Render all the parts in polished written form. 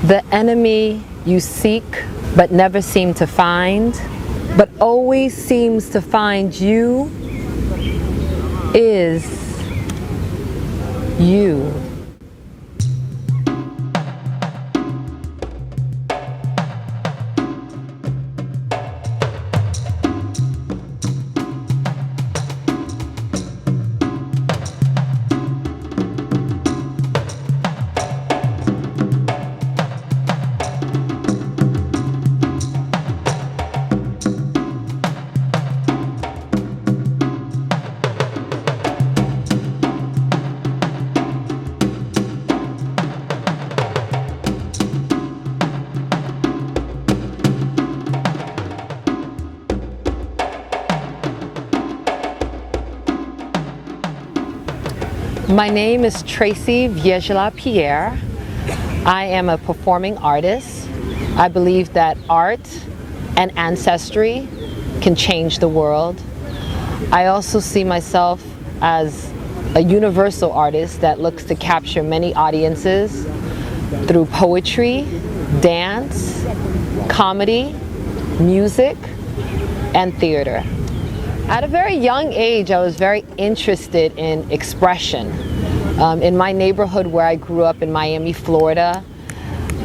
The enemy you seek but never seem to find, but always seems to find you, is you. My name is Tracy Viergela Pierre. I am a performing artist. I believe that art and ancestry can change the world. I also see myself as a universal artist that looks to capture many audiences through poetry, dance, comedy, music, and theater. At a very young age, I was very interested in expression. In my neighborhood where I grew up in Miami, Florida,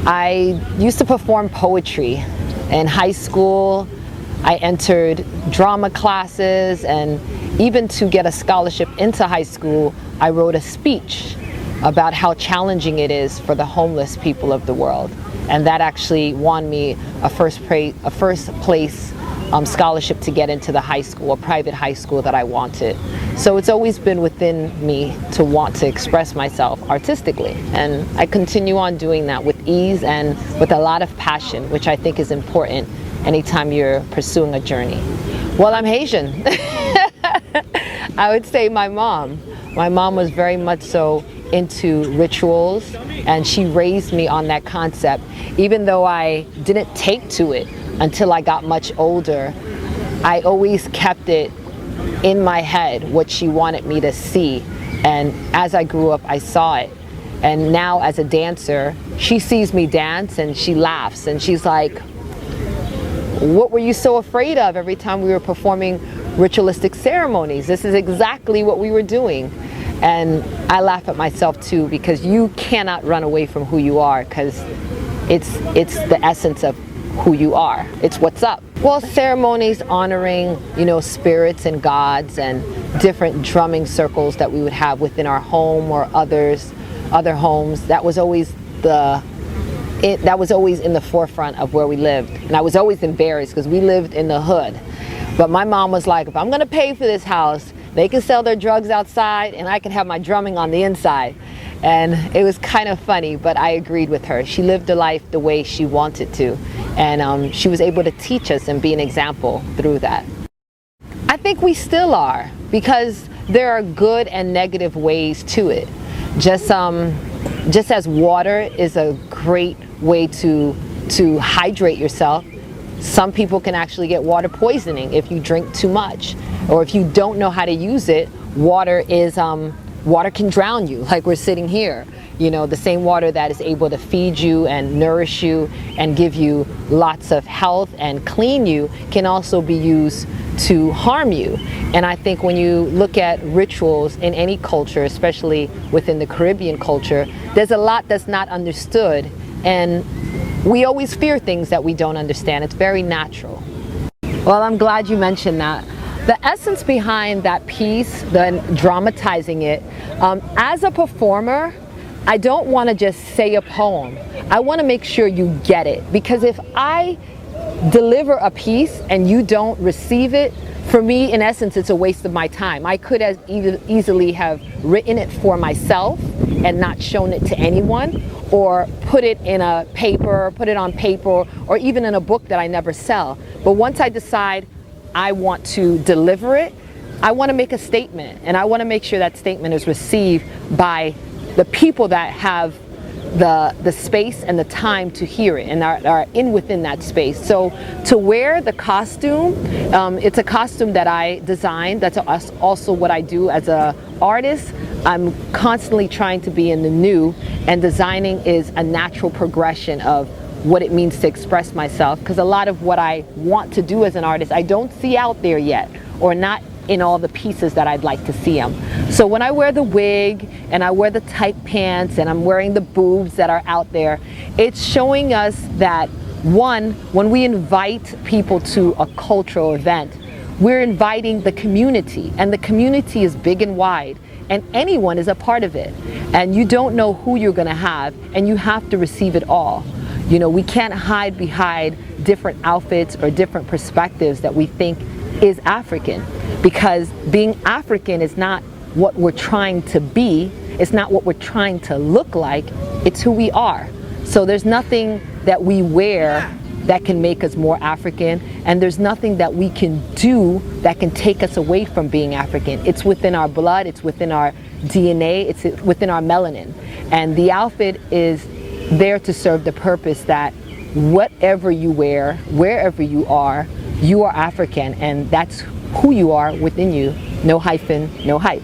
I used to perform poetry. In high school, I entered drama classes, and even to get a scholarship into high school, I wrote a speech about how challenging it is for the homeless people of the world. And that actually won me a first place scholarship to get into the high school, a private high school that I wanted. So it's always been within me to want to express myself artistically. And I continue on doing that with ease and with a lot of passion, which I think is important anytime you're pursuing a journey. Well, I'm Haitian. I would say my mom. My mom was very much so into rituals, and she raised me on that concept. Even though I didn't take to it until I got much older, I always kept it in my head what she wanted me to see. And as I grew up, I saw it. And now as a dancer, she sees me dance and she laughs and she's like, "What were you so afraid of every time we were performing ritualistic ceremonies? This is exactly what we were doing." And I laugh at myself too, because you cannot run away from who you are, because it's the essence of who you are. It's what's up. Well, ceremonies honoring, spirits and gods, and different drumming circles that we would have within our home or other homes. That was always in the forefront of where we lived. And I was always embarrassed because we lived in the hood. But my mom was like, if I'm gonna pay for this house, they can sell their drugs outside and I can have my drumming on the inside. And it was kind of funny, but I agreed with her. She lived a life the way she wanted to. And she was able to teach us and be an example through that. I think we still are, because there are good and negative ways to it. Just as water is a great way to hydrate yourself, some people can actually get water poisoning if you drink too much, or if you don't know how to use it. Water can drown you, like we're sitting here. The same water that is able to feed you and nourish you and give you lots of health and clean you can also be used to harm you. And I think when you look at rituals in any culture, especially within the Caribbean culture, there's a lot that's not understood, and we always fear things that we don't understand. It's very natural. Well, I'm glad you mentioned that. The essence behind that piece, the dramatizing it, as a performer, I don't want to just say a poem. I want to make sure you get it, because if I deliver a piece and you don't receive it, for me, in essence, it's a waste of my time. I could as easily have written it for myself and not shown it to anyone, or put it on paper, or even in a book that I never sell. But once I decide I want to deliver it, I want to make a statement, and I want to make sure that statement is received by the people that have the space and the time to hear it and are in within that space. So to wear the costume, it's a costume that I designed. That's also what I do as an artist. I'm constantly trying to be in the new, and designing is a natural progression of what it means to express myself, because a lot of what I want to do as an artist I don't see out there yet, or not in all the pieces that I'd like to see them. So when I wear the wig and I wear the tight pants and I'm wearing the boobs that are out there, it's showing us that, one, when we invite people to a cultural event, we're inviting the community, and the community is big and wide, and anyone is a part of it, and you don't know who you're going to have, and you have to receive it all. You know, we can't hide behind different outfits or different perspectives that we think is African, because being African is not what we're trying to be, it's not what we're trying to look like, it's who we are. So there's nothing that we wear that can make us more African, and there's nothing that we can do that can take us away from being African. It's within our blood, it's within our DNA, it's within our melanin. And the outfit is there to serve the purpose that whatever you wear, wherever you are African, and that's who you are within you, no hyphen, no hype.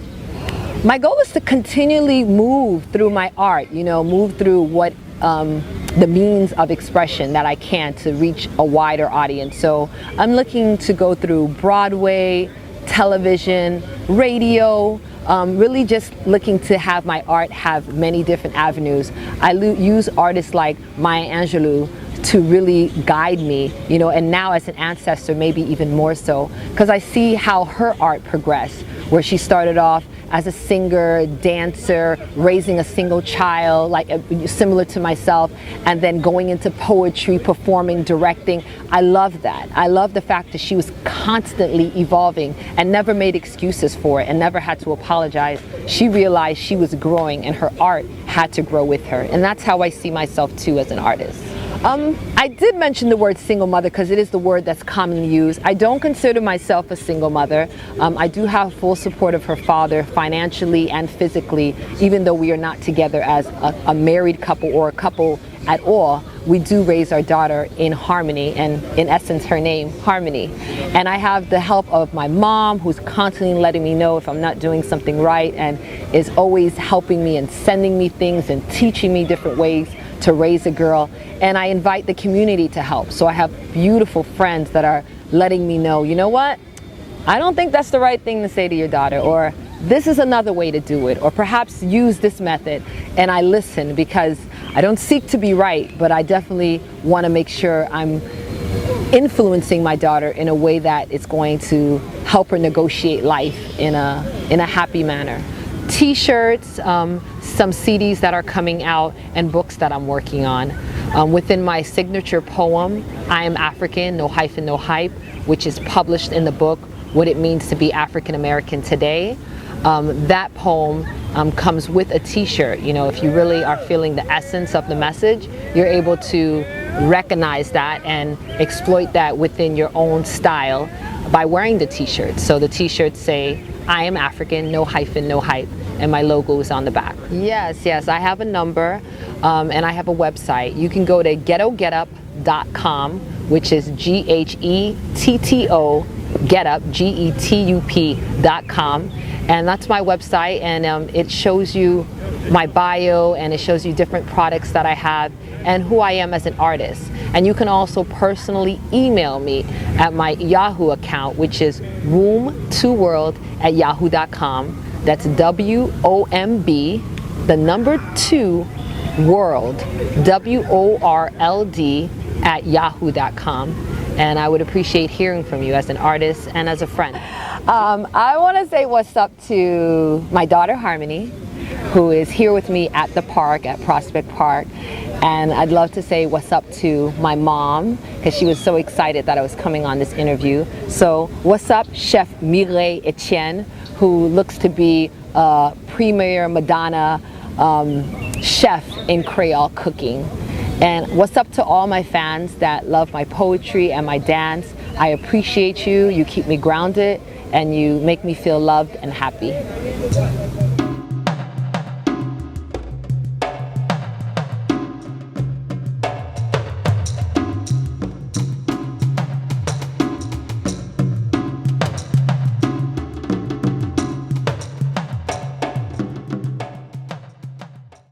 My goal is to continually move through my art, you know, move through what the means of expression that I can to reach a wider audience. So I'm looking to go through Broadway, television, radio, really just looking to have my art have many different avenues. I use artists like Maya Angelou to really guide me, you know, and now as an ancestor, maybe even more so, because I see how her art progressed, where she started off as a singer, dancer, raising a single child, like similar to myself, and then going into poetry, performing, directing. I love that. I love the fact that she was constantly evolving and never made excuses for it and never had to apologize. She realized she was growing and her art had to grow with her. And that's how I see myself too as an artist. I did mention the word single mother because it is the word that's commonly used. I don't consider myself a single mother. I do have full support of her father financially and physically, even though we are not together as a married couple or a couple at all. We do raise our daughter in harmony, and in essence her name, Harmony. And I have the help of my mom, who's constantly letting me know if I'm not doing something right, and is always helping me and sending me things and teaching me different ways to raise a girl. And I invite the community to help. So I have beautiful friends that are letting me know, you know what? I don't think that's the right thing to say to your daughter, or this is another way to do it, or perhaps use this method. And I listen, because I don't seek to be right, but I definitely want to make sure I'm influencing my daughter in a way that it's going to help her negotiate life in a happy manner. T-shirts, some CDs that are coming out, and books that I'm working on. Within my signature poem, I Am African, No Hyphen, No Hype, which is published in the book, What It Means to Be African American Today. That poem comes with a t-shirt. You know, if you really are feeling the essence of the message, you're able to recognize that and exploit that within your own style by wearing the t-shirts. So the t-shirts say, I am African, no hyphen, no hype, and my logo is on the back. Yes, I have a number, and I have a website. You can go to ghettogetup.com, which is GHETTO, getup, GETUP.com, and that's my website, and it shows you my bio, and it shows you different products that I have and who I am as an artist. And you can also personally email me at my Yahoo account, which is womb2world@yahoo.com. That's WOMB, the number 2 world, WORLD @yahoo.com. And I would appreciate hearing from you as an artist and as a friend. I want to say what's up to my daughter Harmony, who is here with me at the park, at Prospect Park. And I'd love to say what's up to my mom, because she was so excited that I was coming on this interview. So what's up, Chef Mireille Etienne, who looks to be a premier Madonna chef in Creole cooking. And what's up to all my fans that love my poetry and my dance. I appreciate you. You keep me grounded, and you make me feel loved and happy.